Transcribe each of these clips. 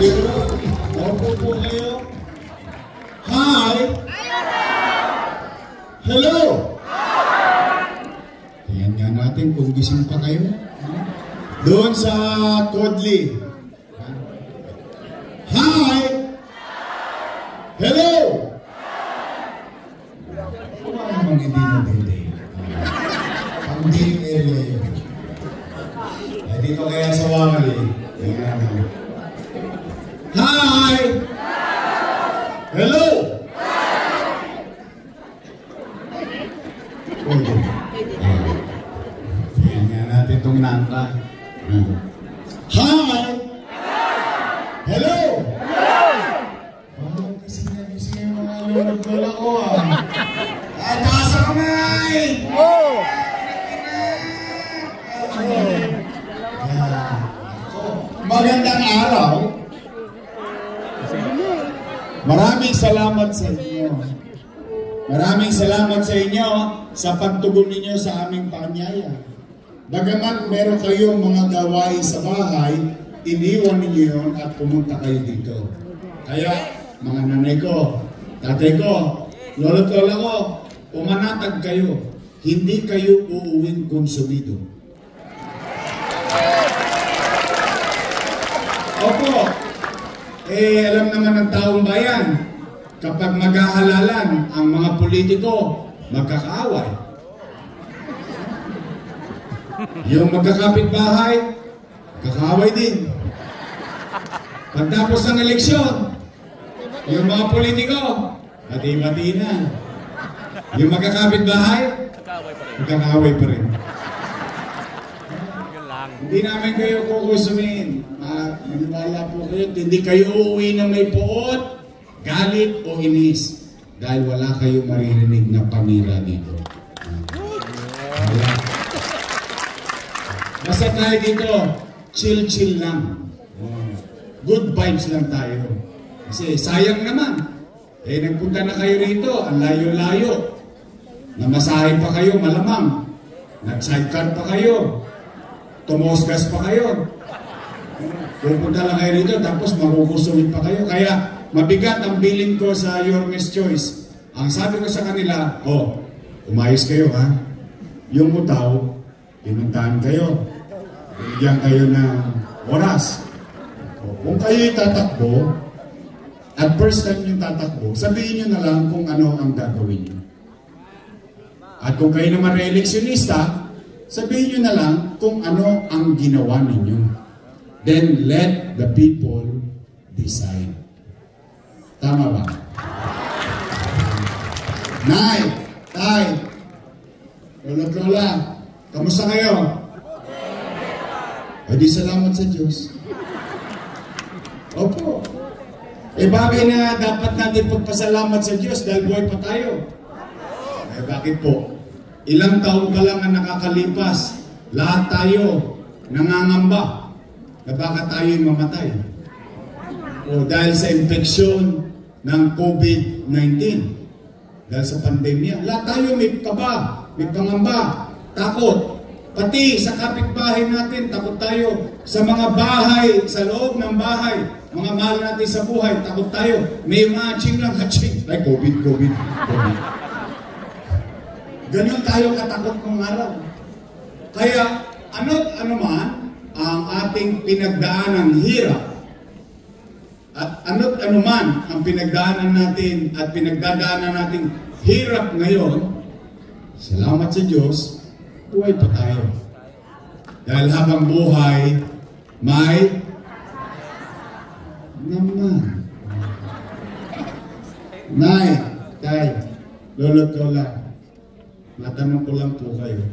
you. Opo po kayo. Hi! Hello! Tingnan nga natin kung gising pa kayo. Doon sa Kodli. Hi! Hello! Wala namang hindi na dede. Ang dining area yun. Ay, dito kaya sa Wakali. Hi! Hello! Tingnan nga natin itong nanta. Hi! Hello! Oh, kasi nagising yung mga lulog-lola ko At taas ang kamay! Magandang araw. Maraming salamat sa inyo. Maraming salamat sa inyo sa pagtugon ninyo sa aming paanyaya. Bagamat meron kayong mga gawain sa bahay, iniwan ninyo yun at pumunta kayo dito. Kaya, mga nanay ko, tatay ko, lolo't lola ko, umanatag kayo. Hindi kayo uuwing konsumido. Opo, alam naman ng taong bayan, kapag maghahalalan ang mga politiko, magkakaaway. Yung magkakapit-bahay, magkakaaway din. Pagtapos ng eleksyon, yung mga politiko, hati-hati na. Yung magkakapit-bahay, magkakaaway pa rin. Hindi namin kayo kukusumin. Maniwala po kayo, hindi kayo uuwi na may puot, galit o inis. Dahil wala kayong maririnig na pamira dito. Basta tayo dito, chill-chill lang. Good vibes lang tayo. Kasi sayang naman. Nagpunta na kayo rito, ang layo-layo. Namasahe pa kayo, malamang. Nag-sidecar pa kayo. Tumosgas pa kayo. Pupunta lang kayo rito, tapos makukusulit pa kayo. Kaya mabigat ang bilin ko sa Your Miss Choice. Ang sabi ko sa kanila, umayos kayo ha. Yung utaw, pinuntahan kayo. Binigyan kayo ng oras. Kung kayo tatakbo, at first time yung tatakbo, sabihin nyo na lang kung ano ang gagawin nyo. At kung kayo naman re-electionista, sabihin nyo na lang kung ano ang ginawa ninyo. Then let the people decide. Tama ba? Nay, tay, lolo't lola, kamusta kayo? Di salamat sa Diyos. Opo. Bagay na dapat natin pagpasalamat sa Diyos dahil buhay pa tayo. Bakit po? Ilang taon pa lang ang nakakalipas, lahat tayo nangangamba na baka tayo'y mamatay. Dahil sa infeksyon ng COVID-19. Dahil sa pandemya. Lahat tayo may kaba, may pangamba, takot. Pati sa kapitbahay natin, takot tayo. Sa mga bahay, sa loob ng bahay, mga mahal natin sa buhay, takot tayo. May matching lang, hatching. Ay, COVID. Ganyan tayo katakot ng araw. Kaya, ano man ang ating pinagdaanan hirap, at ano man ang pinagdaanan natin at pinagdadaanan natin hirap ngayon, salamat sa Diyos, buhay pa tayo. Dahil habang buhay, may naman. Nay, tay, lolo't lola, matanong ko lang po kayo.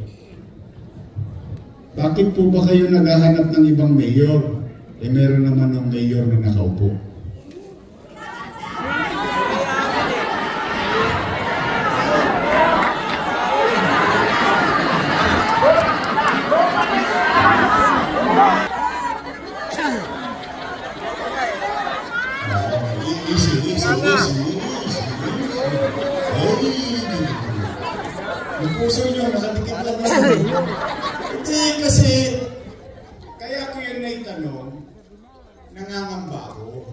Bakit po ba kayo naghahanap ng ibang mayor? Meron naman ng mayor na nakaupo. Yung puso nyo, nakatikip lang naman. Hindi kasi, kaya ko yun na itanong, nangangamba ako.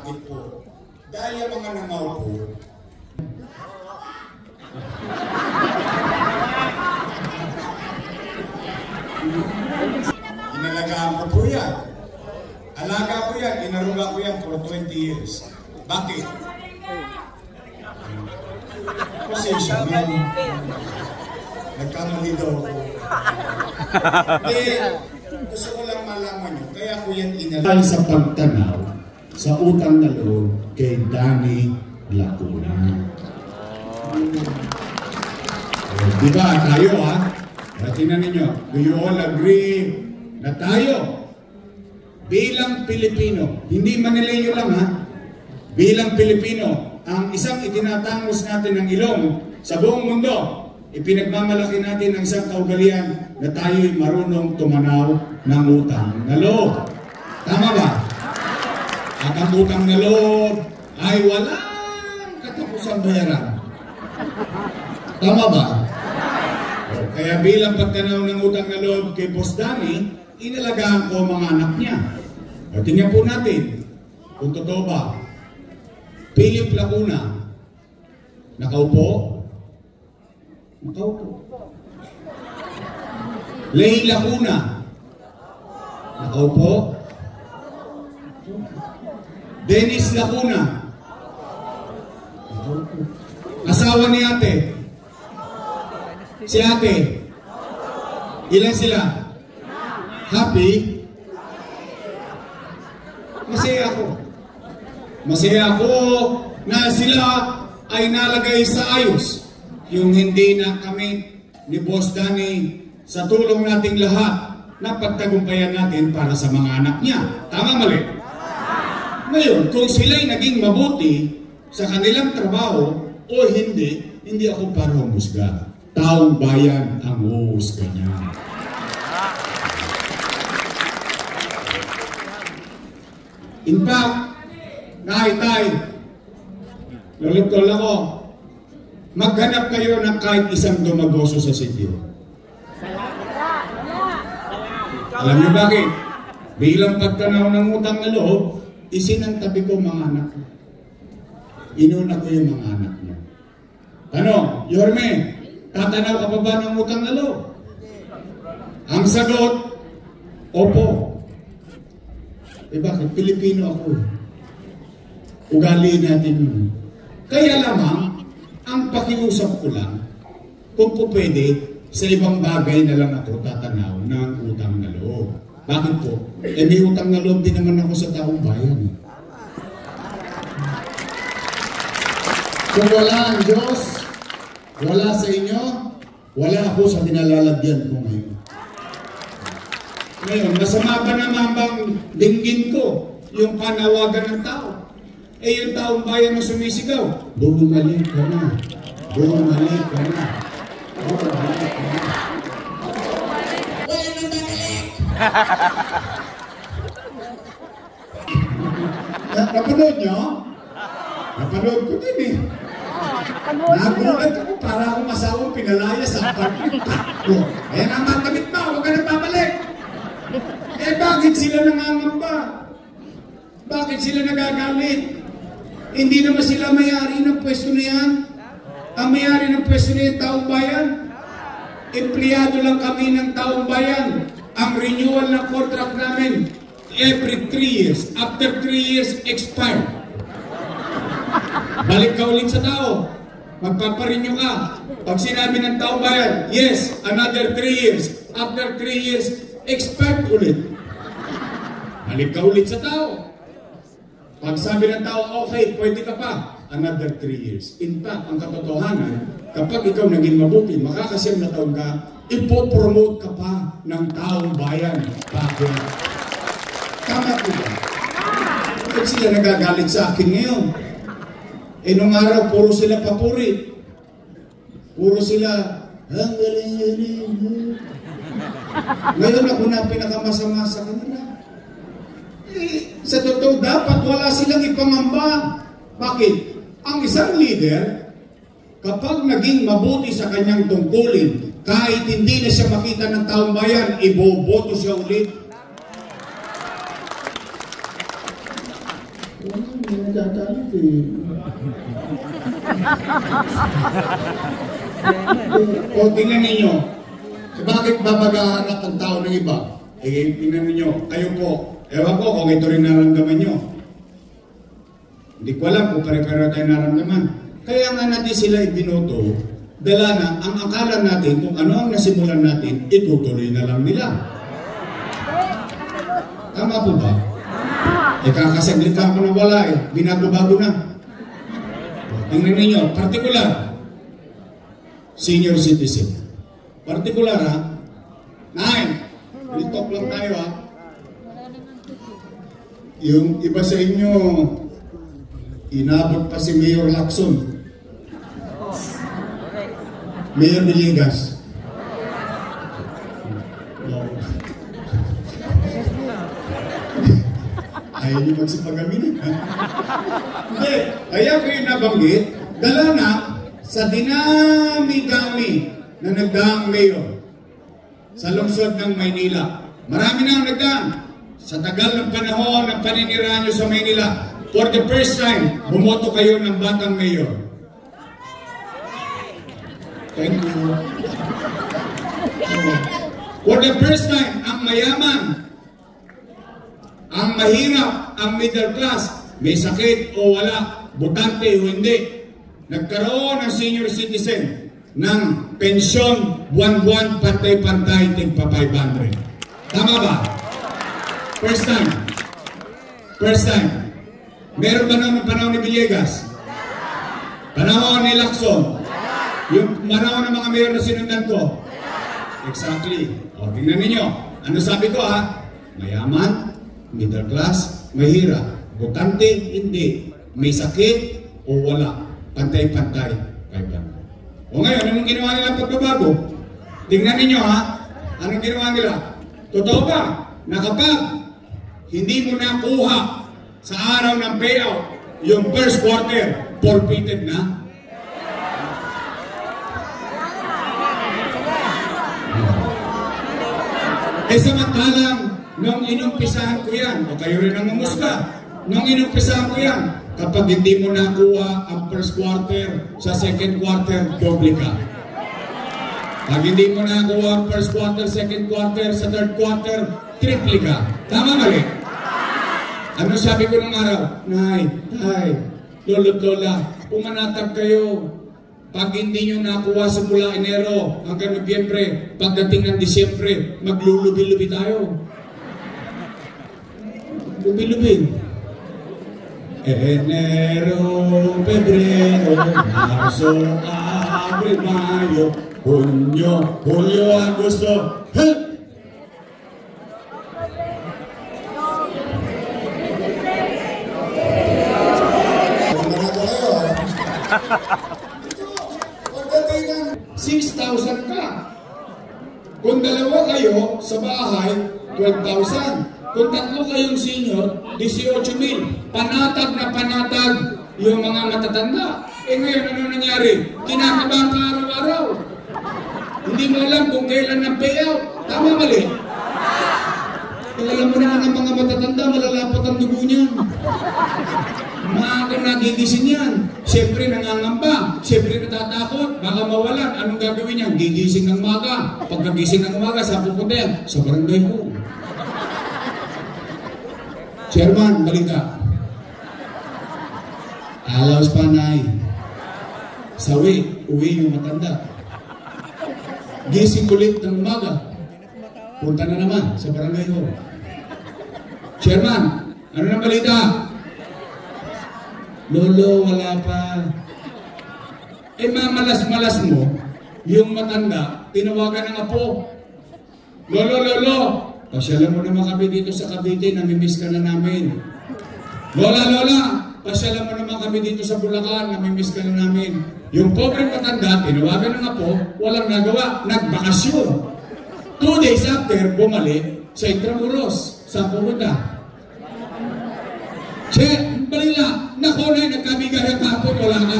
Bakit po? Dahil yung mga nangaupo, inalagaan ko po yan. Alaga ko yan, inaruga ko yan for 20 years. Bakit? Pasensya na. Nagkamali daw ako. Gusto ko lang malaman nyo, kaya ko yan inalagaan sa pagtanaw sa utang na loob kay Danny Lacuna. Diba tayo ha? Tingnan ninyo, do you all agree na tayo bilang Pilipino, hindi Manileño lang ha, bilang Pilipino, ang isang itinatangos natin ng ilong sa buong mundo, ipinagmamalaki natin ang isang kaugalian na tayo'y marunong tumanaw ng utang na loob. Tama ba? At ang utang na loob ay walang katapusang bayaran. Tama ba? Kaya bilang pagtanaw ng utang na loob kay Boss Danny, inalagaan ko mga anak niya. At tingnan po natin kung totoo ba. Philip Lacuna, nakaupo? Nakaupo. Lay Lacuna, nakaupo? Dennis Lacuna, nakaupo. Asawa ni ate? Si ate? Ilan sila? Happy? Masaya ako. Masaya ako na sila ay nalagay sa ayos. Yung hindi na kami ni Boss Danny sa tulong nating lahat na pagtagumpayan natin para sa mga anak niya. Tama mali? Ngayon, kung sila'y naging mabuti sa kanilang trabaho o hindi ako para humusga. Taong bayan ang huhusga niya. In fact, naitay, lulutol ako, maghanap kayo ng kahit isang dumagoso sa sityo. Alam niyo bakit? Bilang pagtanaw ng utang na loob, isinantabi ko mga anak ko. Inuna ko yung mga anak niya. Ano, Yorme, tatanaw ka pa ba ng utang na loob? Ang sagot, opo. Eh bakit? Pilipino ako. Ugali natin yun. Kaya lamang, ang pakiusap ko lang, kung po pwede, sa ibang bagay na lang ako tatanaw ng utang na loob. Bakit po? Eh may utang na loob din naman ako sa taong bayan. Kung wala ang Diyos, wala sa inyo, wala ako sa kinalalagyan ko ngayon. Ngayon, masama ba naman bang dinggin ko yung panawagan ng tao? Eh yung taong bayan na sumisigaw, bumalik ka na, bumalik ka na, bumalik ka na. Wala nang bumalik! Napanood nyo? Napanood ko din eh. Nagulat ako para akong masawang pinalaya sa apartment ko. Kaya naman kamit mo, huwag ka na babalik. Eh bakit sila nangangamba? Bakit sila nagagalit? Hindi naman sila may-ari ng pwesto na yan. Ang may-ari ng pwesto na yan, taong bayan. Empleyado lang kami ng taong bayan. Ang renewal ng contract namin, every 3 years. After 3 years, expire. Balik ka ulit sa tao. Magpaparenew ka. Pag sinabi ng taong bayan, yes, another 3 years. After 3 years, expire ulit. Balik ka ulit sa tao. Pag sabi ng tao, okay, pwede ka pa, another 3 years. In fact, ang katotohanan, kapag ikaw naging mabuti, makakasiyam na taon ka, ipopromote ka pa ng taong bayan. Bakit? Tama ko ba? Bakit sila nagagalit sa akin ngayon? Eh, nung araw, puro sila papuri. Puro sila, ang galing. Ngayon ako na pinakamasama sa kanila. Eh, sa totoo, dapat wala silang ipangamba. Bakit? Ang isang leader, kapag naging mabuti sa kanyang tungkulin, kahit hindi na siya makita ng taong bayan, iboboto siya ulit. nagagalit eh. O, tingnan ninyo. Bakit babagahanap ang tao ng iba? Eh, tingnan ninyo. Kayo po. Ewan ko kung ito rin naramdaman nyo. Hindi ko alam kung pare-pare tayo naramdaman. Kaya nga natin sila ibinoto, dala na, ang akala natin kung ano ang nasimulan natin, itutuloy na lang nila. Tama po ba? Eh kakasaglit ako na wala eh, binago-bago na. Tingnan ninyo, particular, senior citizen. Particular ha, 9, real talk lang tayo ha. Yung iba sa inyo, inabot pa si Mayor Lacson. Mayor Villegas. Ayaw niyo magsipag-aminin. Hindi. Kaya ko yung nabanggit, dala na sa dinami-dami na nagdaang mayor sa lungsod ng Maynila. Marami na ang nagdaang. Sa tagal ng panahon ng paninirahan nyo sa Maynila, for the first time, bumoto kayo ng batang mayor. Thank you. For the first time, ang mayaman, ang mahirap, ang middle class, may sakit o wala, butante o hindi, nagkaroon ng senior citizen ng pensyon, buwan-buwan, pantay-pantay, tigpa 500. Tama ba? First time. First time. Meron ba ng panahon ni Villegas? Panahon ni Lacson? Yung panahon ng mga mayor na sinundan ko? Exactly. O, tingnan ninyo. Ano sabi ko ha? Mayaman, middle class, mahirap, butante, hindi, may sakit o wala, pantay-pantay, kaibigan. O ngayon, anong ginawa nila pagbabago? Tingnan ninyo ha, anong ginawa nila? Totoo ba na kapag hindi mo nakuha sa araw ng payout, yung first quarter, forfeited na? Eh samantalang, nung inumpisahan ko yan, o kayo rin ang mamusga, nung inumpisahan ko yan, kapag hindi mo nakuha ang first quarter sa second quarter, doble ka. Pag hindi mo nakuha ang first quarter, second quarter, sa third quarter, triple ka. Tama mali? Ano sabi ko nung araw? Nay, tay, lolo't lola, pumanatag kayo. Pag hindi nyo nakuha sa mula Enero hanggang Nobyembre, pagdating ng Disyembre, maglulubi-lubi tayo. Lubi-lubi. Enero, Pebrero, Marso, Abril, Mayo, Junyo, Julio, Agosto. Hey! Pagdating ng 6,000 ka. Kung dalawa kayo sa bahay, 12,000. Kung tatlo kayong senior, 18,000. Panatag na panatag yung mga matatanda. Eh ngayon, ano nangyari? Kinakabahan ka araw-araw. Hindi mo alam kung kailan ang payout. Tama mali? Kung alam mo naman ang mga matatanda, malalapot ang dugo niyan. Maaga nagigising yan. Siyempre nangangamba. Siyempre natatakot. Baka mawalan. Anong gagawin niya? Gigising ng umaga. Pagkagising ng umaga, saan pupunta yan? Sa barangay ko. Chairman, balita. Alaos panay. Sawi, uwi yung matanda. Gising ulit ng umaga. Punta na naman sa barangay ko. Chairman, ano nang balita? Lolo, wala pa. Eh mamalas-malas mo, yung matanda, tinawagan ng apo. Lolo, pasyalan mo naman kami dito sa Cavite, namimiss ka na namin. Lola, pasyalan mo naman kami dito sa Bulacan, namimiss ka na namin. Yung pobre matanda, tinawagan ng apo, walang nagawa, nagbakasyon. 2 days after, bumalik sa Intramuros. Saan pumunta? Che, balila, nako na, nagkabigay ang kapon, wala ka.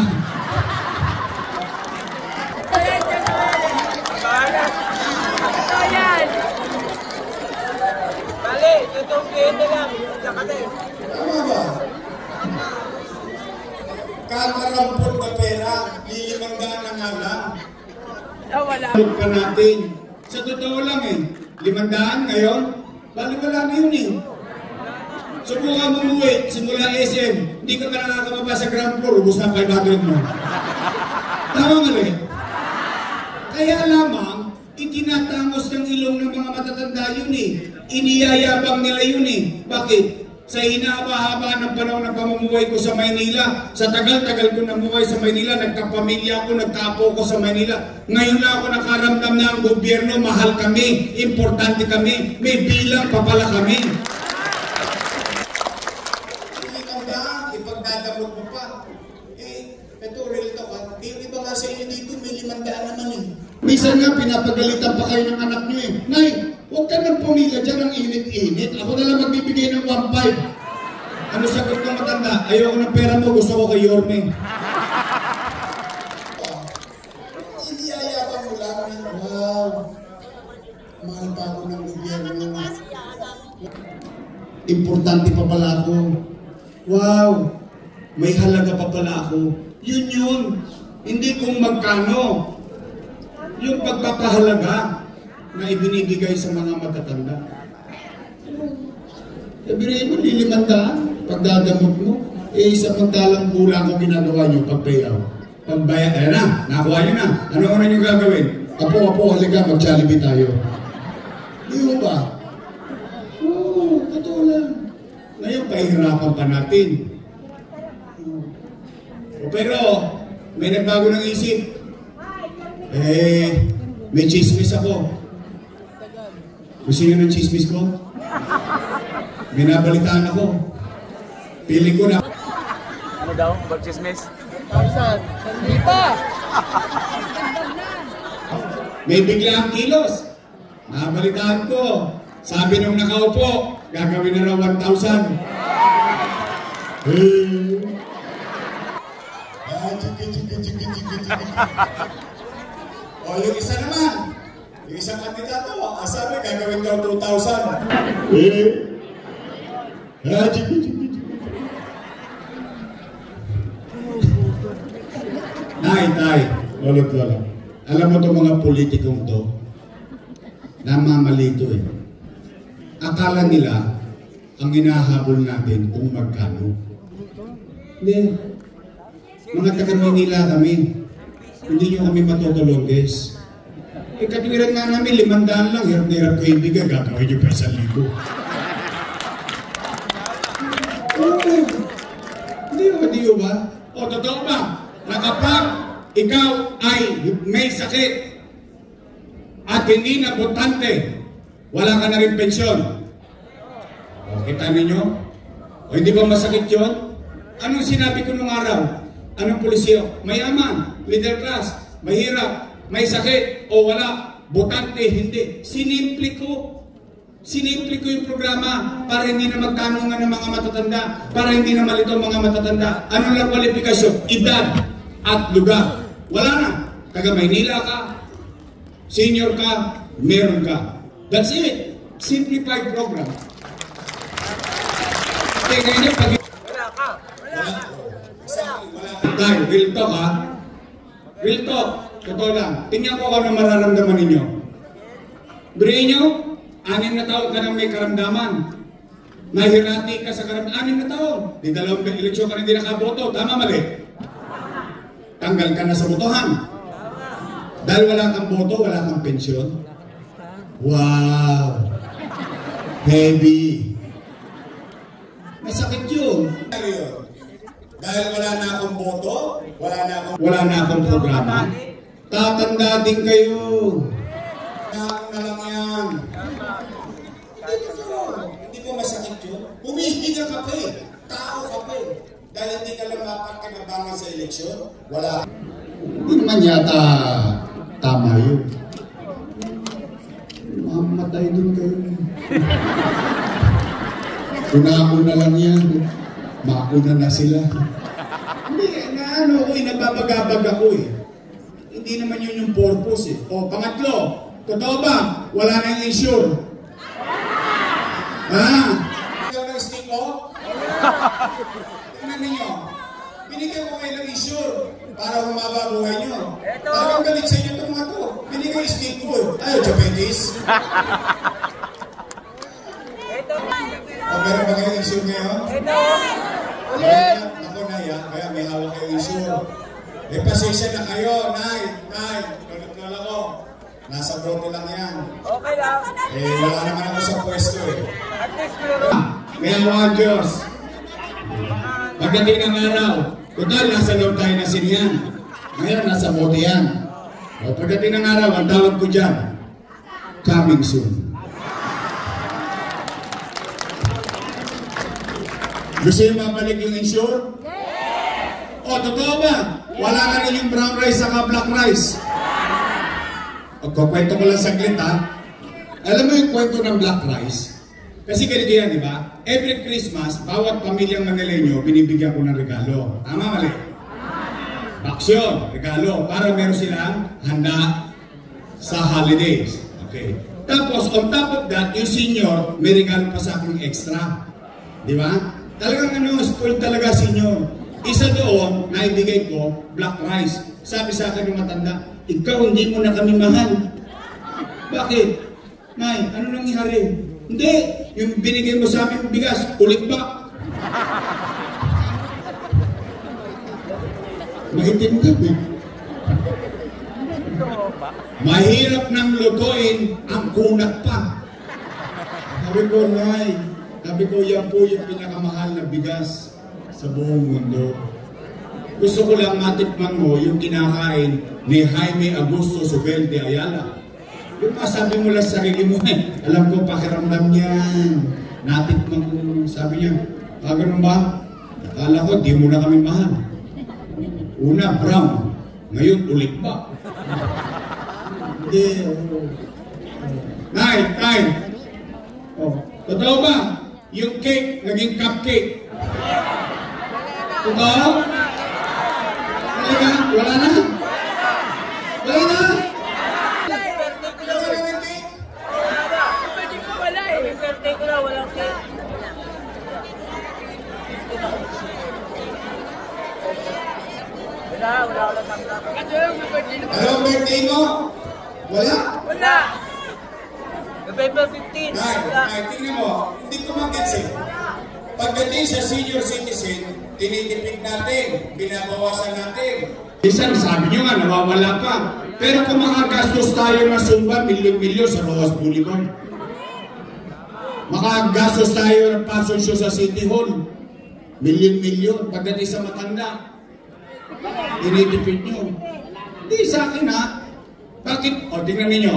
Bali, itong cliente lang, tsaka din. Tama ba? nakakarampot na pera, lilimandaan na nga lang. Wala. Ka natin. Sa totoo lang eh, 500 ngayon, bali wala na yun eh. Subukan mo umuwi, simula SM, hindi ka pa nakakababa sa ground floor, ubus na 500 mo. Tama mali? Kaya lamang, itinatangos ng ilong ng mga matatanda yun eh. Iniyayabang nila yun eh. Bakit? Sa hinahaba-haba ng panahon ng pamumuhay ko sa Maynila, sa tagal-tagal ko namuhay sa Maynila, nagkapamilya ako, nagkaapo ko sa Maynila. Ngayon lang ako nakaramdam na ang gobyerno, mahal kami, importante kami, may bilang pa pala kami. Hindi ka ba, ipagdadamot mo pa. Ito, real talk ha. Yung iba nga sa inyo dito, may 500 naman eh. Minsan nga, pinapagalitan pa kayo ng anak nyo eh. Nay, huwag ka nang pumila dyan ng init-init. Ako na lang magbibigay ng 1.5. Ano sagot ng matanda? Ayoko ng pera mo, gusto ko kay Yorme. Iniayabang mo lang. Wow. Mahal pa ako ng gobyerno. Importante pa pala ako. Wow. May halaga pa pala ako. Yun yun. Hindi kung magkano. Yung pagpapahalaga na ibinibigay sa mga matatanda. Sabihin mo, 500, pagdadamot mo, samantalang kulang ko ginagawa nyo pag-payout. Pag-bayad, ayan na, nakuha nyo na. Ano na nyo gagawin? Apo, halika, mag-Jollibee tayo. Di mo ba? Oo, totoo lang. Ngayon, pahihirapan pa natin. Pero, may nagbago ng isip. May chismis ako. Gusto nyo ng chismis ko? Binabalitaan ako. Piling ko na. Ano daw? Bag chismis? Hindi pa! May bigla ang kilos. Nabalitaan ko. Sabi nung nakaupo, gagawin na raw 1,000. O, yung isa naman, yung isang kandidato, sabi, gagawin daw 2,000. Tay, lolo. Alam mo itong mga politikong to, namamali ito eh. Akala nila, ang hinahabol natin kung magkano. Hindi. Mga taga-Manila kami. Hindi nyo kami matutulong, guys. Katwiran nga namin, 500 lang. Hirap na hirap kayo ibigay. Gagawin nyo pa 1,000. Hindi ba? O, totoo ba? Na kapag ikaw ay may sakit at hindi na botante, wala ka na rin pensyon. O, kita ninyo? O, hindi ba masakit yun? Anong sinabi ko nung araw? Anong pulisyo? Mayaman, middle class, mahirap, may sakit o wala, botante, hindi. Sinimple ko yung programa para hindi na magtanungan ng mga matatanda, para hindi na malito ang mga matatanda. Ano lang kwalifikasyon? Edad at lugar. Wala na. Taga Maynila ka, senior ka, meron ka. That's it. Simplified program. Kaya ganyan pag... Wala ka. Dahil, real talk ha? Real talk. Totoo lang. Tingnan ko ano mararamdaman ninyo. Beriin nyo, 6 na taon ka nang may karamdaman. Nahirati ka sa karamdaman. 6 na taon. Di 2 eleksyon ka na hindi nakaboto. Tama mali? Tanggal ka na sa botohan. Dahil wala kang boto, wala kang pensyon. Wow! Heavy. Masakit yun. Dahil wala na akong boto, wala na akong programa, tatanda din kayo. Ako na lang yan. Hindi ko masakit yun. Humihinga ka pa eh. Tao ka pa eh. Dahil hindi ka lang mapagkinabangan sa eleksyon, wala. Hindi naman yata tama yun. Mamatay din kayo. Una-una lang yan. Mauna na sila. Hindi, ano ko, nababagabag ako eh. Hindi naman yun yung purpose eh. O, pangatlo, totoo ba? Wala nang insure. Ha? Ikaw ng stick o? Tingnan ninyo. Binigyan ko kayo ng insure para humaba buhay nyo. Talagang galit sa inyo itong mga to. Binigay steak food. Ayaw, diabetes. O, meron ba kayo insure ngayon? Ulit! Ako na yan, kaya may hawak kayo insure. Eh, pasensya na kayo, Nay. Nunod-nunod ako. Nasa bote lang yan. Okay lang. Eh, wala naman ako sa pwesto eh. At least meron. May hawak Diyos. Pagdating ng araw, total, nasa loob tayo na sinihan. Ngayon, nasa bote yan. O, pagdating ng araw, ang tawag ko dyan, coming soon. Gusto yung mabalik yung insure? Yes! O, totoo ba? Wala na rin yung brown rice saka black rice. O, kwento ko lang saglit ha. Alam mo yung kwento ng black rice? Kasi ganito yan, di ba? Every Christmas, bawat pamilyang Manileño, binibigyan ko ng regalo. Tama, mali? Baksyon, regalo, para meron silang handa sa holidays. Okay. Tapos, on top of that, yung senior, may regalo pa sa akin extra. Di ba? Talagang spoiled talaga senior. Isa doon, naibigay ko, black rice. Sabi sa akin yung matanda, ikaw hindi mo na kami mahal. Bakit? Nay, ano nangyari? Hindi, yung binigay mo sa amin bigas, ulit ba? Maitim ka, eh. Mahirap nang lutuin ang kunat pa. Sabi ko, Nay, sabi ko, yan po yung pinakamahal na bigas sa buong mundo. Gusto ko lang matikman mo yung kinakain ni Jaime Augusto Sobel de Ayala. Yung sabi mo lang sa sarili mo, alam ko pakiramdam niyan. Natikman ko. Sabi niya, ganun ba? Akala ko, di mo na kami mahal. Una, brown. Ngayon, ulit ba? Hindi. Nay. Oh, totoo ba? Yung cake, naging cupcake. Totoo? Talaga? Wala na? Wala na? Wala na yung cake? Pwede ko wala eh. Birthday ko na, walang cake. Wala ko lang tanggap. Ano ang birthday mo? Wala? Wala. November 15. Nay, tingnan mo, hindi ko mag-gets eh. Pagdating sa senior citizen, tinitipid natin, binabawasan natin. Isang sabi nyo nga, nawawala pa. Pero kung makagastos tayo ng sumba, milyon-milyon sa Rojas Boulevard. Makagastos tayo ng fashion show sa City Hall. Milyon-milyon. Pagdating sa matanda, tinitipid nyo. Hindi sa akin ha. Bakit? O, tingnan ninyo.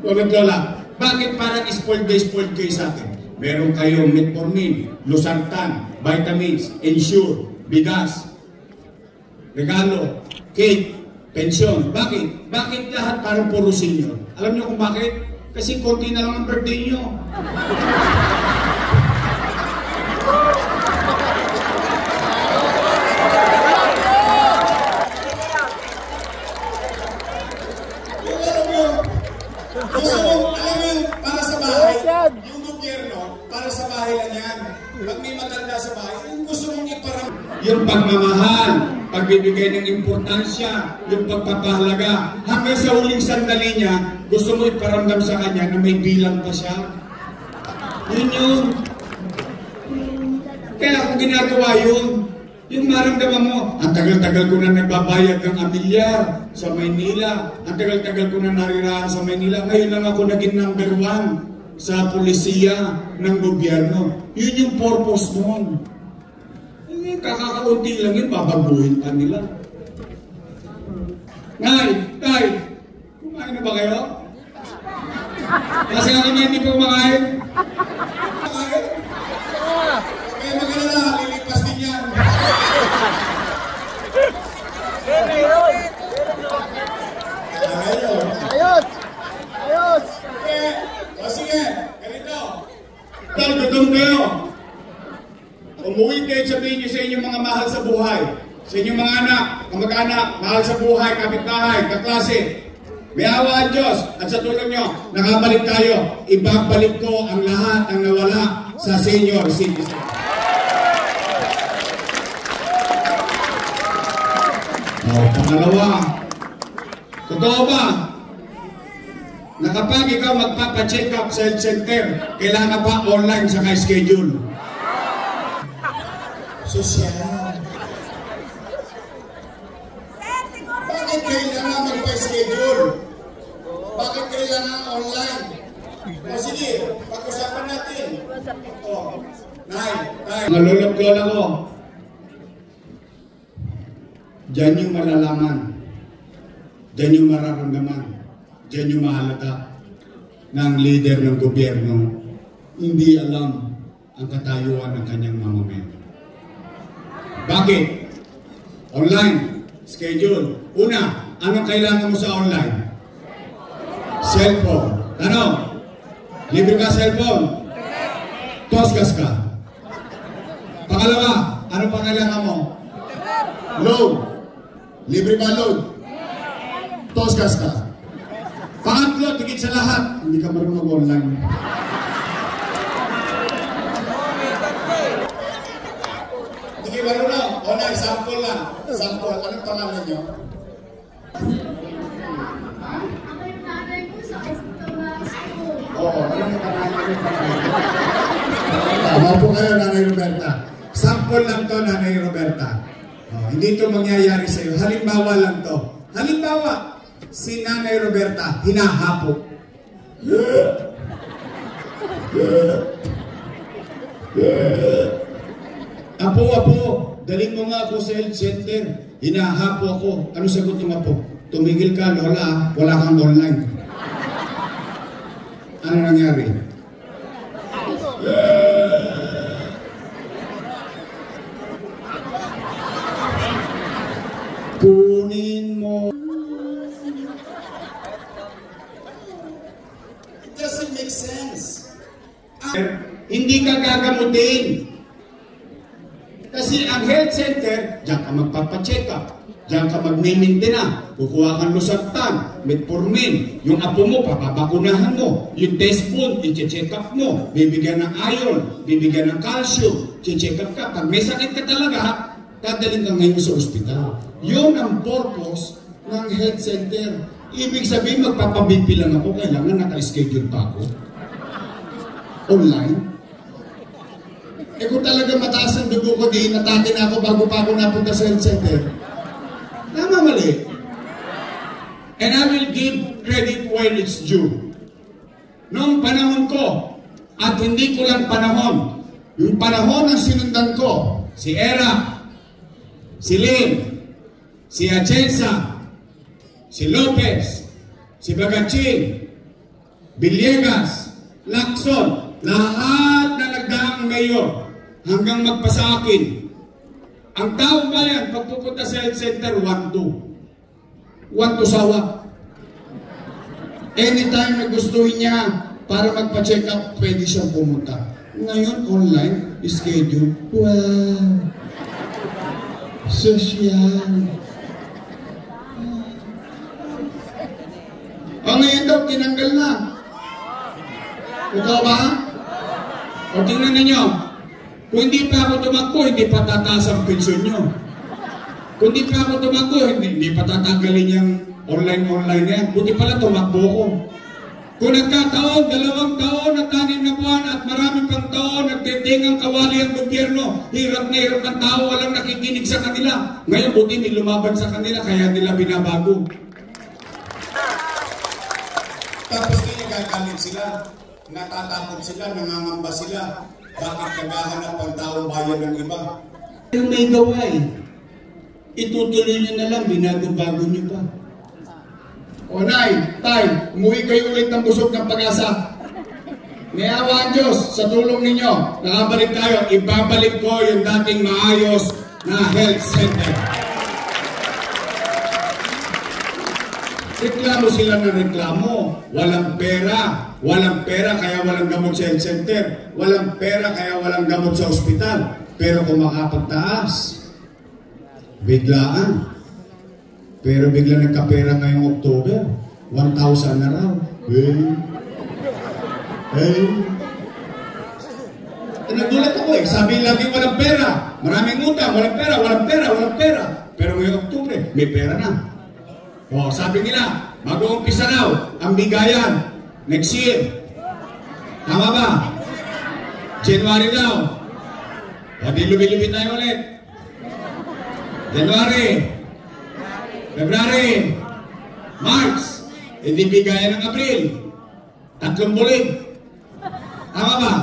Lola, bakit parang spoiled kayo sa akin? Meron kayong metformin, losartan, vitamins, insure, bigas, regalo, cake, pensyon. Bakit? Bakit lahat parang puro senior? Alam niyo kung bakit? Kasi konti na lang ang birthday niyo. Gusto mo, alam mo yung para sa bahay, yung gobyerno, para sa bahay lang yan. Pag may matanda sa bahay, yung gusto mong iparang yung pagmamahal, pagbibigay ng importansya, yung pagpapahalaga, hanggang sa huling sandali niya, gusto mo iparamdam sa kanya na may bilang pa siya. Yun yun. Kaya ako ginagawa yun. Yung maramdaman mo, ang tagal-tagal ko na nagbabayad ng amilyar sa Maynila. Ang tagal-tagal ko na narirahan sa Maynila. Ngayon lang ako naging number 1 sa polisiya ng gobyerno. Yun yung purpose mo. Kakakaunti lang yun, babaguhin pa nila. Nay, kumain na ba kayo? Kasi nga kami hindi po kumakain. Kumakain? Kaya magalala, lilipas din yan. Ayos! O sige, ganito. Gutom kayo. Umuwi kayo, sabihin niyo sa inyong mga mahal sa buhay. Sa inyong mga anak, kamag-anak, mahal sa buhay, kapitbahay, kaklase. May awa ang Diyos at sa tulong nyo, nakabalik tayo. Ibabalik ko ang lahat ng nawala sa senior citizen. Pangalawa, totoo ba na kapag ikaw magpapacheck up sa health center, kailangan pa online sa schedule? Sosyal. Bakit kailangan magpa-schedule? Bakit kailangan online? O sige, pag-usapan natin. Nay, mga lulog lola ko, diyan yung malalaman, diyan yung mararamdaman, diyan yung mahalata ng leader ng gobyerno hindi alam ang katayuan ng kanyang mamamayan. Bakit? Online, schedule. Una, anong kailangan mo sa online? Cellphone. Tanong, libre ka cellphone? Tosgas ka. Pangalawa, anong pangailangan mo? Load. Libre ba load? Tosgas ka. Pangatlo, tigit sa lahat, hindi ka marunong mag-online. Hindi kayo marunong? O na, sample lang. Sample. Anong pangalan nyo? Oo, anong pangalan nyo? Tama po kayo, Nanay Roberta. Sample lang to, Nanay Roberta. Hindi ito mangyayari sa iyo. Halimbawa lang to. Halimbawa, si Nanay Roberta, hinahapo. Apo, daling mo nga ako sa health center. Hinahapo ako. Ano sagot ng apo? Tumigil ka, Lola. Wala kang online. Ano nangyari? Kunin mo. It doesn't make sense. Hindi ka gagamutin. Kasi ang health center, diyan ka magpapacheck up. Diyan ka mag-maintenance. Kukuha kang losartan, metformin. Yung apo mo, papabakunahan mo. Yung test bone, i-check up mo. Bibigyan ng iron, bibigyan ng calcium. I-check up ka. Pag may sakit ka talaga, dadalhin ka ngayon sa ospital. Yun ang purpose ng health center. Ibig sabihin, magpapabipi lang ako. Kailangan naka-schedule pa ako. Online. Eh kung talaga mataas ang dugo ko, di natatin ako bago pa ako napunta sa health center. Tama, mali. And I will give credit where it's due. Noong panahon ko, at hindi ko lang panahon, yung panahon ng sinundan ko, si Era, si Lim, si Atienza, si Lopez, si Bagaching, Villegas, Lacson, lahat na nagdaang mayor hanggang magpasa akin. Ang taong bayan, pagpupunta sa health center, 1-2 sawa. Anytime na gustuhin niya para magpa-check up, pwede siyang pumunta. Ngayon, online, schedule. Wow! Sosyal. Ngayon daw, tinanggal na. Ikaw ba? O tingnan ninyo, kung hindi pa ako tumakbo, hindi pa tataas ang pensyon nyo. Kung hindi pa ako tumakbo, hindi pa tatanggalin yung online yan. Buti pala tumakbo ko. Kung nagkataon, 2 taon at 6 na buwan at marami pang taon, nagtitingang kawali ang gobyerno, hirap na hirap ng tao, walang nakikinig sa kanila. Ngayon, buti may lumaban sa kanila, kaya nila binabago. Tapos nagagalit sila, natatakot sila, nangangamba sila. Bakit naghahanap ang taong bayan ng iba? Yung may gawa itutuloy nyo na lang, binago-bago nyo pa. O Nay, Tay, umuwi kayo ulit ng busog ng pag-asa. May awa ang Diyos sa tulong ninyo. Nakabalik tayo, ibabalik ko yung dating maayos na health center. Reklamo sila ng reklamo. Walang pera kaya walang gamot sa health center. Walang pera kaya walang gamot sa ospital. Pero kung makapagtaas, biglaan. Pero bigla nagkapera ngayong October, 1,000 na raw. Nagulat ako Sabi lagi walang pera. Maraming utang, walang pera. Pero ngayong Oktubre, may pera na. O, sabi nila, mag-uumpisa raw ang bigayan next year. Tama ba? January daw. O, di lubi-lubi tayo ulit. January, February, March, hindi bigayan ng April. 3 bulig. Tama ba?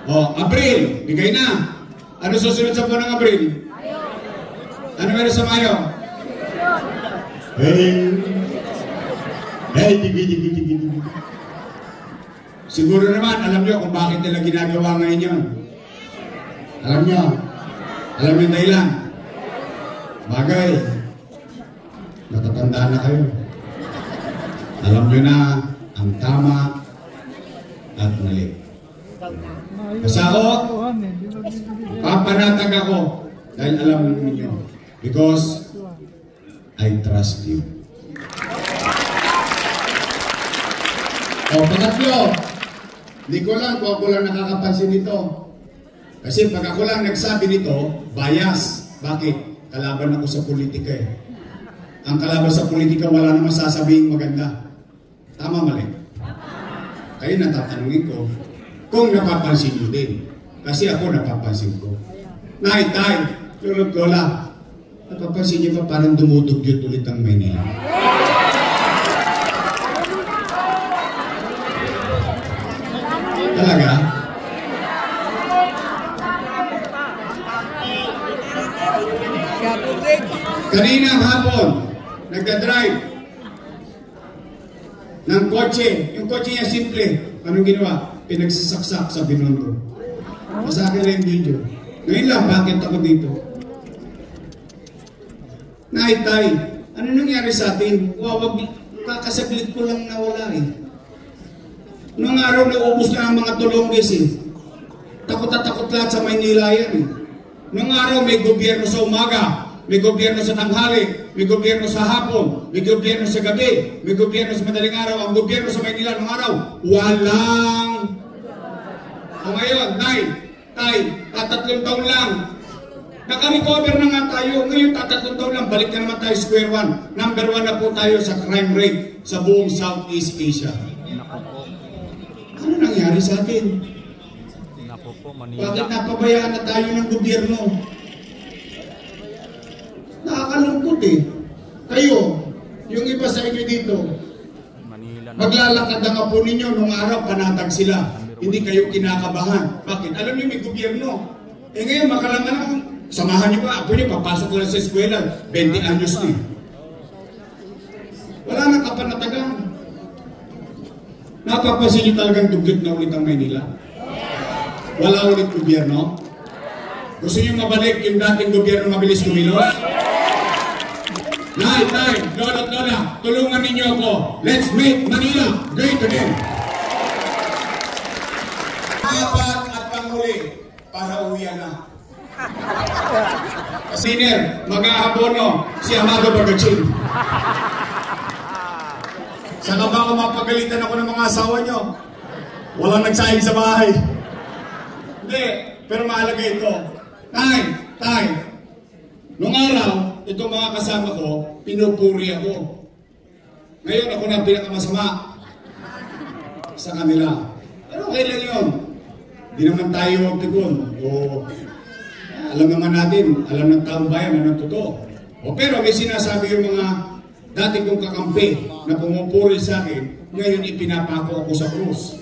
O, April, bigay na. Ano susunod sa buwan ng April? Ano meron sa Mayo? Digi. Siguro naman, alam nyo kung bakit nila ginagawa ngayon yun. Alam nyo? Alam nyo dahilan? Bagay. Natatandaan na kayo. Alam nyo na ang tama at mali. Kasi ako, papanatag ako dahil alam niyo. Because I trust you. O, pangatlo, hindi ko lang kung ako lang nakakapansin nito. Kasi pag ako lang nagsabi nito, bias. Bakit? Kalaban ako sa politika eh. Ang kalaban sa politika, wala namang sasabihin maganda. Tama, mali? Kayo natatanungin ko, kung napapansin nyo din. Kasi ako napapansin ko. Nay, tay, lola, napapansin nyo pa parang dumudugyot ulit ang Maynila. Talaga? Kaninang hapon, nagka-drive ng kotse. Yung kotse niya simple. Anong ginawa? Pinagsasaksak sa Binondo. Sa akin lang yung video. Ngayon lang, bakit ako dito? Tay, ano nangyari sa atin? Wawag, kakasaglit ko lang nawala eh. Noong araw naubos na ang mga tulonggis eh. Takot na takot lahat sa Maynila yan eh. Noong araw may gobyerno sa umaga, may gobyerno sa tanghali, may gobyerno sa hapon, may gobyerno sa gabi, may gobyerno sa madaling araw. Ang gobyerno sa Maynila noong araw, walang. O ngayon, tay, 3 taon lang. Naka-recover na nga tayo. Ngayon, 3 taon lang, balik na naman tayo square one. Number 1 na po tayo sa crime rate sa buong Southeast Asia. Ano nangyari sa atin? Bakit napabayaan na tayo ng gobyerno? Nakakalungkot eh. Kayo, yung iba sa inyo dito, maglalakad ang apo ninyo nung araw, panatag sila. Hindi kayo kinakabahan. Bakit? Alam niyo may gobyerno. Eh ngayon, makalangan ako. Samahan niyo ba? Apo niyo, papasok ko lang sa eskwela. 20 anyos na. Wala nang kapanatagan. Napapansin niyo talagang dugyot na ulit ang Maynila? Wala ulit gobyerno? Gusto niyo mabalik yung dating gobyerno mabilis kumilos? Nay, lola, tulungan ninyo ako. Let's make Manila great again. Apat at panghuli para uwian na. Senior, mag-aabono si Amado Bagachin. Saka ba mapagalitan ako ng mga asawa nyo? Walang nagsayang sa bahay. Hindi, pero mahalaga ito. Tay, nung araw, itong mga kasama ko, pinupuri ako. Ngayon ako na pinakamasama sa kanila. Pero okay lang yun. Di naman tayo magtikon. Alam naman natin, alam ng taong bayan na ng totoo. Pero may sinasabi yung mga dati kong kakampi na pumupuri sa akin, ngayon ipinapako ako sa krus.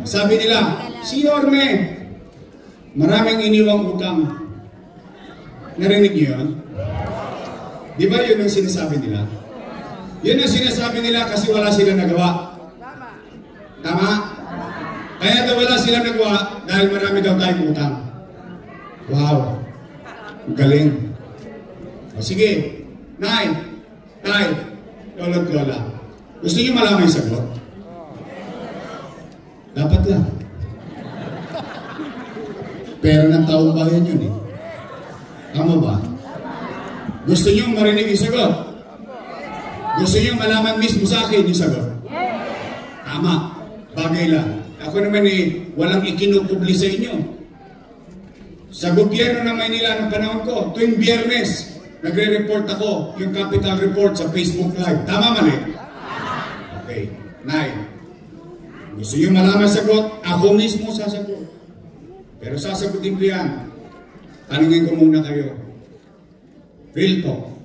Sabi nila, si Yorme, maraming iniwang utang. Narinig niyo yun? Di ba yun ang sinasabi nila? Yun ang sinasabi nila kasi wala silang nagawa. Tama? Kaya daw wala silang nagawa dahil marami daw tayong utang. Wow! Galing. O sige, Nay, lolo't lola. Gusto niyo malaman yung sagot? Dapat lang. Pero ng taong bayan yun eh. Tama ba? Gusto niyo marinig yung sagot? Gusto niyo malaman mismo sa akin yung sagot? Tama. Bagay lang. Ako naman eh, walang ikinukubli sa inyo. Sa gobyerno ng Maynila ng panahon ko, tuwing Biyernes, nagre-report ako yung capital report sa Facebook Live. Tama, mali? Okay. Nay, gusto nyo malaman sagot? Ako mismo sasagot. Pero sasagutin ko yan. Tanungin ko muna kayo. Real talk.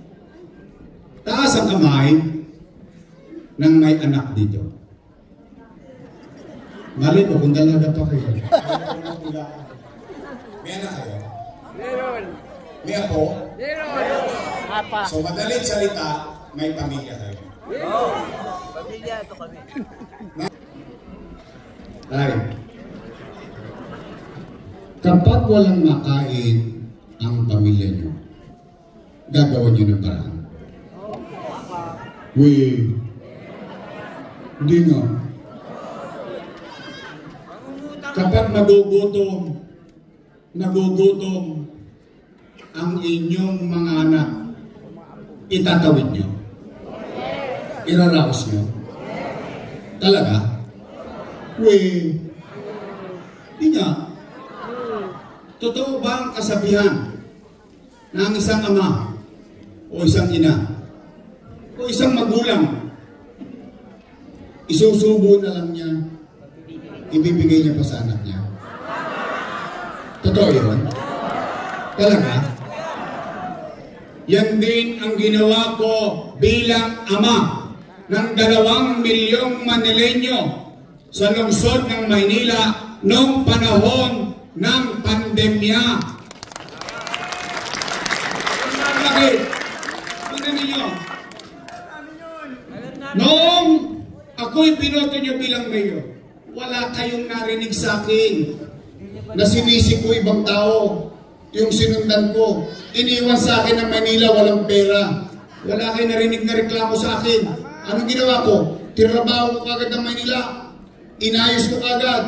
Taas ang kamay ng may anak dito. Mali po kung dalaga pa kayo. May anak kayo? Meron. May apo? Meron. Apa. So madalit salita, may pamilya kayo. Pamilya ito kami. Tay, kapag walang makain ang pamilya nyo, gagawin nyo ng paraan. Uy, hindi nga. Kapag nagugutom ang inyong mga anak, itatawid nyo? Iraraos nyo? Talaga? Uy, hindi nga. Totoo ba ang kasabihan na ang isang ama o isang ina o isang magulang isusubo na lang niya, ibibigay niya pa sa anak niya? Totoo yun? Talaga? Yan din ang ginawa ko bilang ama ng 2 milyong Manileño sa lungsod ng Maynila noong panahon ng pandemya. Bakit? Tingnan ninyo. Noong ako'y binoto nyo bilang mayor, wala kayong narinig sa akin na sinisik ko ibang tao. Yung sinundan ko, iniwan sa akin ng Manila, walang pera. Wala kayong narinig na reklamo sa akin. Anong ginawa ko? Tirabaho ko kagad ng Manila. Inayos ko kagad.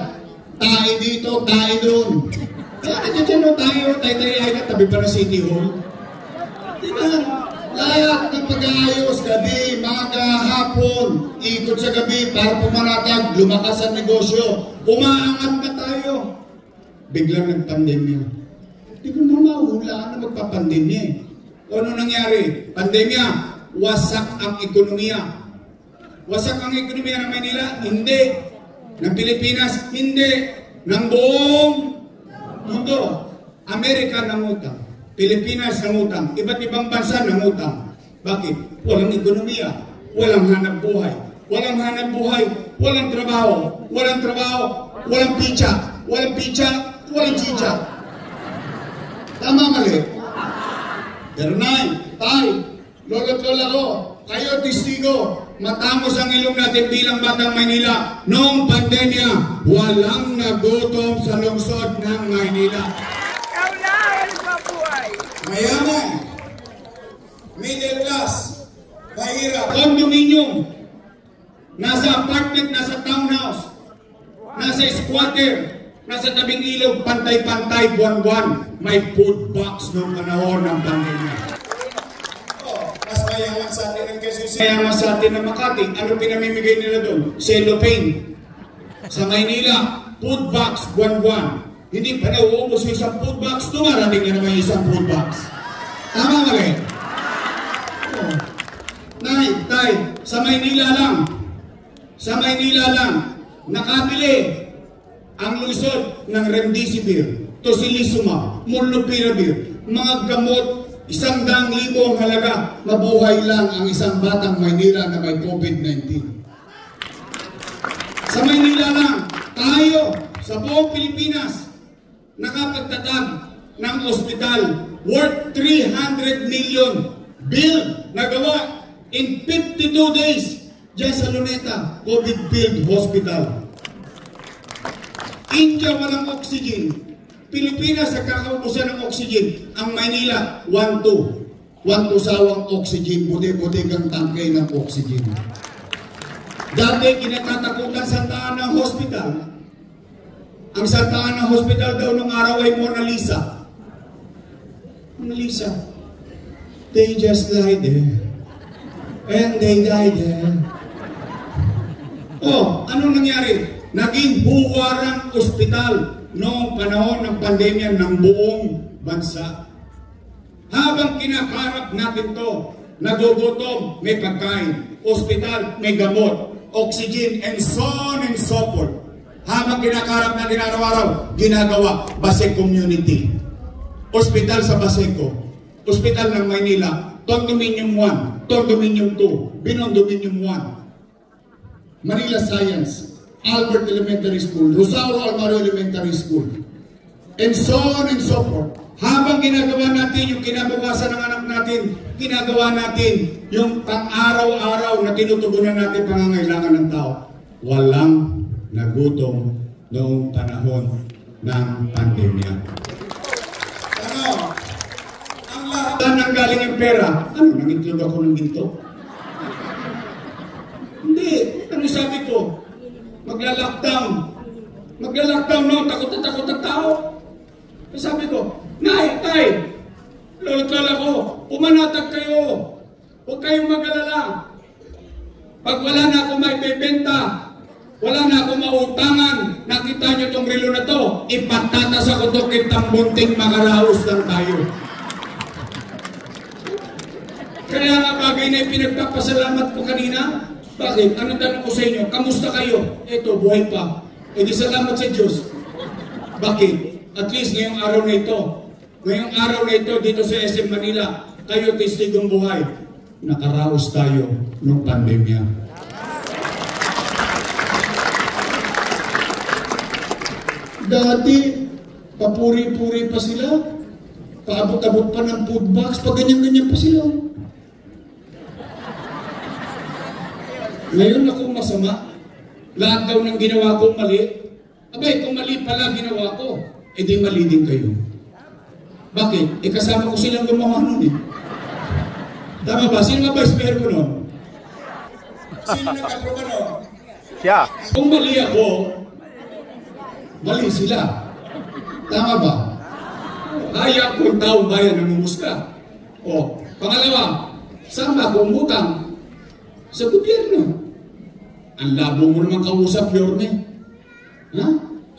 Tae dito, tae doon. Kaya dyan tayo, tayo na tabi pa ng City Hall. Diba? Lahat ng pag-aayos, gabi, maga, hapon, ikot sa gabi para pumanatag, lumakas ang negosyo. Umaangat na tayo. Biglang nagpandemya. Hindi ko na mahula na magpapandemya eh. O ano nangyari? Pandemya, wasak ang ekonomiya. Wasak ang ekonomiya ng Maynila? Hindi. Ng Pilipinas? Hindi. Ng buong mundo. Amerika nangutang. Pilipinas nangutang. Iba't ibang bansa nangutang. Bakit? Walang ekonomiya. Walang hanap buhay. Walang hanap buhay. Walang trabaho. Walang trabaho. Walang picha. Walang picha. Walang chicha. Tama, mali? Dernay, tay, lolo't lola ko, kayo testigo, matamos ang ilong natin bilang Batang Maynila. Noong pandemya, walang nagutom sa lungsod ng Maynila. Ikaw na ang mabuhay. Mayaman, middle class, mahirap, condominium, nasa apartment, nasa townhouse, nasa squatter, nasa tabing ilog, pantay-pantay, buwan-buwan, may food box noong panahon ng pandemya. Mas mayaman sa atin ng Quezon City. Mayaman sa atin ng Makati. Ano pinamimigay nila doon? Cellophane. Sa Maynila, food box, buwan-buwan. Hindi pa nauubos yung isang food box, dumarating na naman yung isang food box. Tama mali? Oh. Nay, tay, sa Maynila lang, nakabili ang lungsod ng Remdesivir, Tocilizumab, Molnupiravir, mga gamot, 100,000 ang halaga, mabuhay lang ang isang batang Maynila na may COVID-19. Sa Maynila lang, tayo, sa buong Pilipinas, nakapagtatag ng ospital worth 300 million bill na gawa in 52 days dyan sa Luneta, COVID-build hospital. India walang oxygen. Pilipinas nagkakaubusan ng oxygen. Ang Maynila, 1-2. 1-2 sawang oxygen. Buti-buti kang tangkay ng oxygen. Dati kinatatakutan Santa Ana Hospital. Ang Santa Ana Hospital daw nung araw ay Mona Lisa. Mona Lisa. They just lie there. And they die there. Oh, anong nangyari? naging huwarang ospital noong panahon ng pandemya ng buong bansa. Habang kinakarap natin to, nagugutom, may pagkain, ospital, may gamot, oxygen, and so on and so forth. Habang kinakarap natin araw-araw, ginagawa, Basec Community. Ospital sa Baseco, ospital ng Maynila, Condominium 1, Condominium 2, Binondominium 1, Manila Science, Albert Elementary School, Rosario Alvaro Elementary School, and so on and so forth. Habang ginagawa natin yung kinabukasan ng anak natin, ginagawa natin yung pang-araw-araw na tinutugunan natin pangangailangan ng tao, walang nagutom noong panahon ng pandemya. Ano? Ang lahat nang galing yung pera, ano, nangitlog ako ng ginto? Hindi. Ano sabi ko? Magla-lockdown. Magla-lockdown, no? Takot na takot ang tao. Sabi ko, Nay, tay, lolo-lola ko, pumanatag kayo. Huwag kayong mag-alala. Pag wala na akong maibibenta, wala na akong mautangan, nakita nyo itong relo na to, ipatatas ako ito kitang bunting makaraos lang tayo. Kaya nga bagay na pinagpapasalamat ko kanina. Bakit? Anong tanong ko sa inyo? Kamusta kayo? Ito, buhay pa. E di salamat sa Diyos. Bakit? At least ngayong araw na ito, dito sa SM Manila, kayo testigong buhay, nakaraos tayo ng pandemya. Dati, papuri-puri pa sila, paabot-abot pa ng food box, pag ganyan-ganyan pa sila. Ngayon ako masama, lahat daw ng ginawa ko mali. Abay, kung mali pala ginawa ko, edi mali din kayo. Bakit? Kasama ko silang gumawa nun eh. Tama ba? Sino ba vice mayor ko nun? Sino nag-approve nun? Siya. Kung mali ako, mali sila. Tama ba? Kaya ko ang taong bayan na mumusga. O, pangalawa, saan ba akong utang? Sa gobyerno. Ang labo mo naman kausap, Yorme. Ha?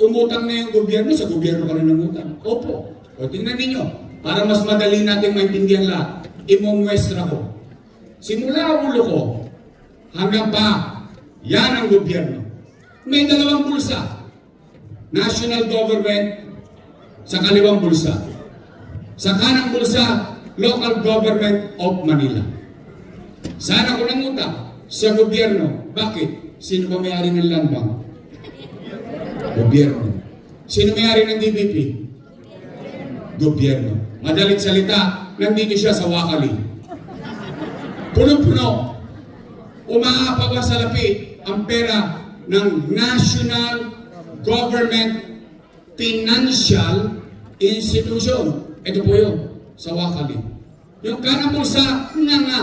Umutang na yung gobyerno, sa gobyerno ka rin ng utang. Opo. O tingnan ninyo, para mas madali natin maintindihan lahat, imumuestra ko. Simula ulo ko, hanggang pa, yan ang gobyerno. May dalawang bulsa. National government, sa kaliwang bulsa. Sa kanang bulsa, local government of Manila. Saan ako nangutang? Sa gobyerno. Bakit? Sino ba may-ari ng land bank? Gobyerno. Sino may-ari ng DBP? Gobyerno. Madalit salita, nandito siya sa Wakali. Punong-puno. Umaapawa sa lapi ang pera ng National Government Financial Institution. Ito po yun, sa Wakali. Yung kanang bulsa, nga.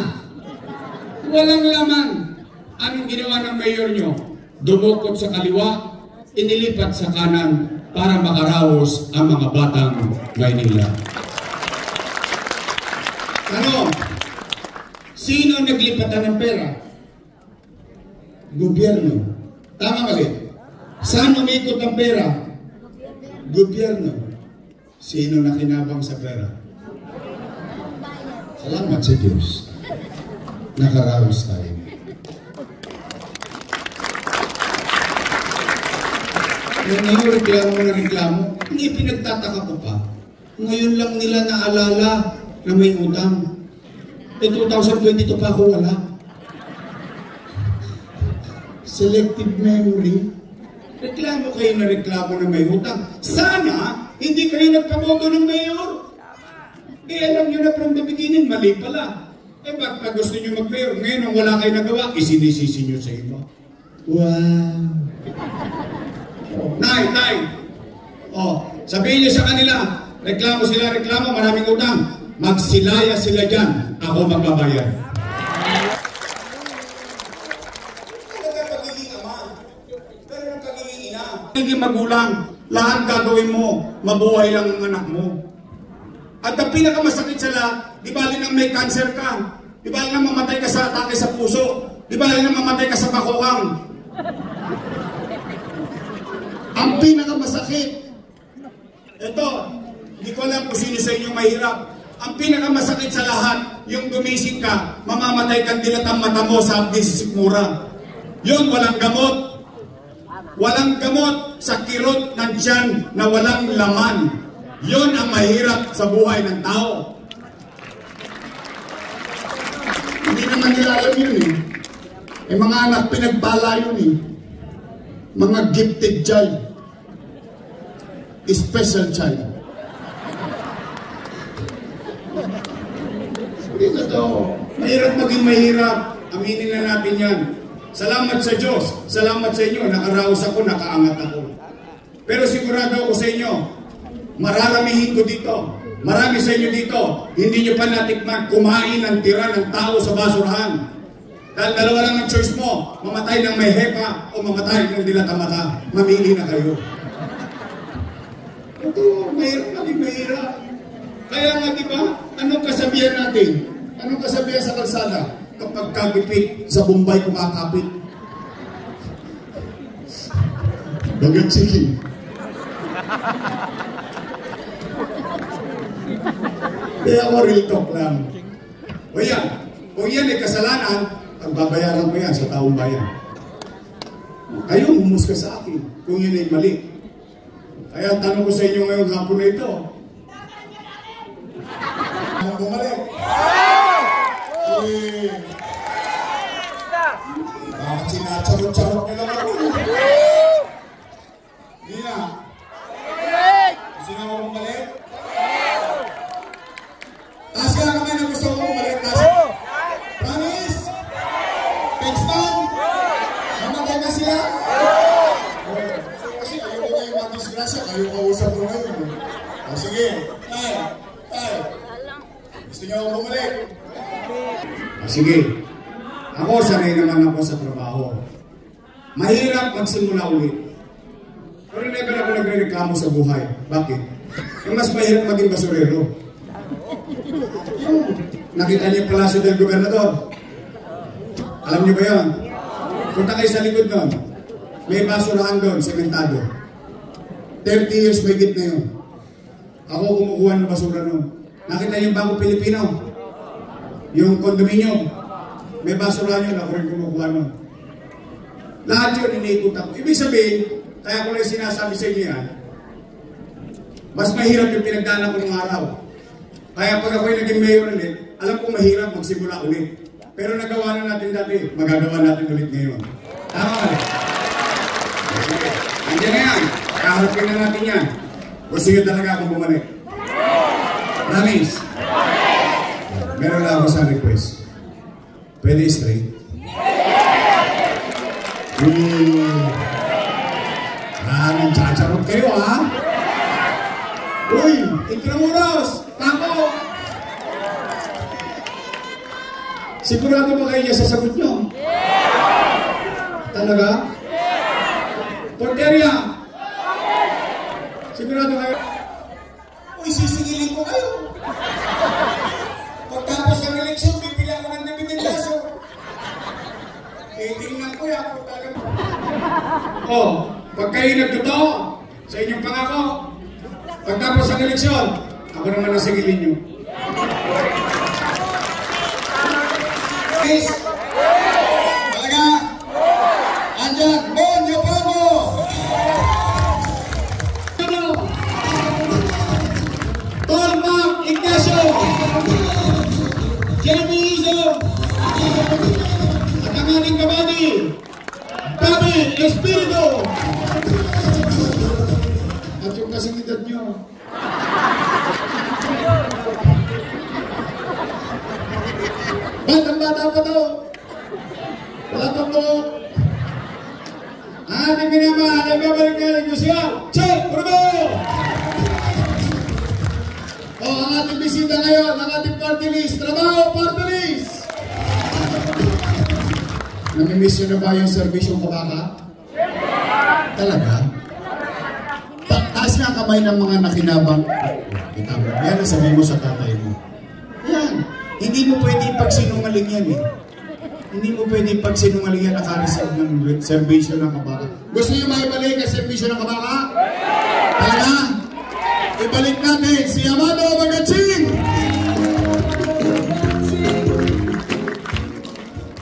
Walang laman. Anong ginawa ng mayor nyo? Dumukot sa kaliwa, inilipat sa kanan para makaraos ang mga batang Maynila. Ano? Sino naglipatan ng pera? Gobyerno. Tama mali? Saan umikot ang pera? Gobyerno. Sino nakinabang sa pera? Salamat sa Diyos. Nakaraos tayo. Ngayon, reklamo, hindi pinagtataka ko pa. Ngayon lang nila naalala na may utang. 2022 pa ako wala. Selective memory. Reklamo kayo na reklamo na may utang. Sana, hindi kayo nagpaboto ng mayor. Alam nyo na from the beginning, mali pala. Ba't pag gusto nyo mag-mayor? Ngayon, ang wala kayo nagawa, isinisisi nyo sa iba. Wow. Nay. Sabihin nyo sa kanila, reklamo sila, maraming utang. Magsilaya sila dyan, ako magbabayad. Talaga pagiging ama, pero ng pagiging ina. Pagiging magulang, lahat gagawin mo, mabuhay lang ang anak mo. At ang pinakamasakit sa lahat, di bali nang may cancer ka, di bali nang mamatay ka sa atake sa puso, di bali nang mamatay ka sa bakokang. Ang pinakamasakit, ito, hindi ko alam kung sino sa inyo mahirap. Ang pinakamasakit sa lahat, yung gumising ka, mamamatay kang dilat ang mata mo sa abdi sa sikmura. Yun, walang gamot. Walang gamot sa kirot ng tiyan na walang laman. Yun ang mahirap sa buhay ng tao. Hindi naman nila alam yun eh. Eh mga anak, pinagbala yun eh. Mga gifted child. Special child. Hindi totoo. Mahirap maging mahirap. Aminin na natin yan. Salamat sa Diyos. Salamat sa inyo. Nakaraos ako, nakaangat ako. Pero sigurado ako sa inyo, mararamihin ko dito. Marami sa inyo dito, hindi nyo pa natikman kumain ng tira ng tao sa basurahan. Dahil dalawa lang ang choice mo, mamatay ng may hepa o mamatay ng dilat ang mata. Mamili na kayo. Ito, mahirap natin mahirap. Kaya nga diba, anong kasabihan natin? Anong kasabihan sa kalsada? Kapag kagipit, sa Bombay kumakapit. Bagat sige. Kaya ako real talk lang. O yan, kung yan ay kasalanan, pagbabayaran ko yan sa taong bayan. Kayo, humusga sa akin kung yun ay mali. Kaya tanong ko sa inyo ngayong hapon na ito. Ano bumalik? Bakit sinacharot-charot nila ako? Hindi na. Gusto nga mo bumalik? Taas ka na kami na gusto mo bumalik. Promise? Text man? Mamatay na sila? Kasi ayaw ko kayo mag-disgrasya. Kayo kausap ko ngayon. O sige. Tay. Gusto niyo ako bumalik? O sige. Ako, sanay naman ako sa trabaho. Mahirap magsimula ulit. Pero never ako nagre-reklamo sa buhay. Bakit? Yung mas mahirap maging basurero. Nakita niyo yung Palasyo del Gobernador? Alam niyo ba yun? Punta kayo sa likod nun. May basurahan doon, sementado. 30 years may git na yun. Ako kumukuha ng basura nun. Nakita niyo yung Bangko Pilipino? Yung kondominium? May basurahan yun, ako rin kumukuha nun. Lahat yun, iniikot ako. Ibig sabihin, kaya ko lang sinasabi sa inyo yan, mas mahirap yung pinagdaanan ko ng araw. Kaya pag ako'y naging mayor ulit, alam kong mahirap magsimula ulit. Pero nagawa na natin dati, magagawa natin ulit ngayon. Tama ka rin? Andiyan na yan. Kaharapin na natin yan. Gusto nyo talaga akong bumalik. Promise. Meron lang ako sa request. Pwede straight? Nang-chacharot kayo, ha? Uy! Intramuros! Tako! Sigurado ba kayo niya sasagot nyo? Talaga? Porteria! Sigurado kayo? Uy, sisingilin ko kayo! Pagtapos ng eleksyon, bibili ako ng dividendyaso. Tingnan ko yan. Oh, pag kayo nagtotoo sa inyong pangako, pagtapos ng eleksyon, ako naman ang sigilin nyo. Please! Talaga! Andyan! Bonyo Pomo! Tolma Ignacio! Jeremy Izo! At ang ating kabady, Tabi Espiritu! At yung kasingidad nyo. Batang-bata pa to. Wala pa po. Ating minamahal, nagbabalik na ng Yusiyaw. Check! Purbo! O, ang ating bisita ngayon, ang ating party list. Trabaho, party list! Namimiss nyo na ba yung servisyong kabaka? Talaga? Taas nga kamay ng mga nakinabang. Yan ang sabihin mo sa tatay mo. Yan. Hindi mo pwede ipagsinungaling yan eh. Hindi mo pwede ipagsinungaling yan nakareserve ng servisyo ng kabaka. Gusto niyo maibalik ang servisyo ng kabaka? Kaya? Ibalik natin si Amado Magaching!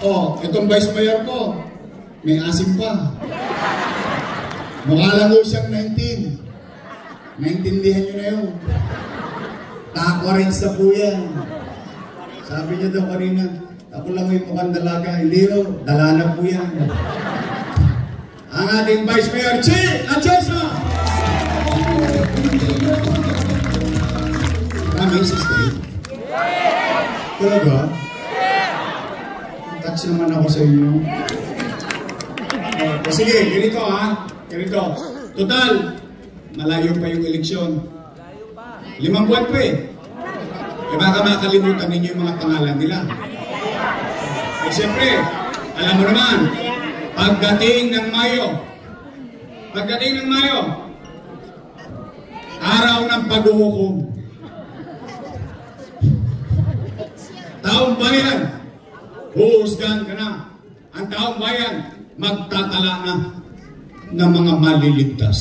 Oh, itong vice mayor ko, may asim pa. Mukha lang ho siyang 19. Naintindihan nyo na yun. Naka-quarence na po yan. Sabi niya daw kanina, ako lang yung mukhang dalaga. Hindi ho, dala na po yan. Ang ating Vice Mayor, Chi Atienza! Kami sa state? Talaga? Touch naman ako sa inyo. O sige, ganito ha. Ganito. Total, malayo pa yung eleksyon. 5 buwan pa eh. E baka makalimutan ninyo yung mga pangalan nila. Eh siyempre, alam mo naman, pagdating ng Mayo, araw ng paghuhukom. Taong bayan, huhusgan ka na. Ang taong bayan, magtatala na ng mga maliligtas.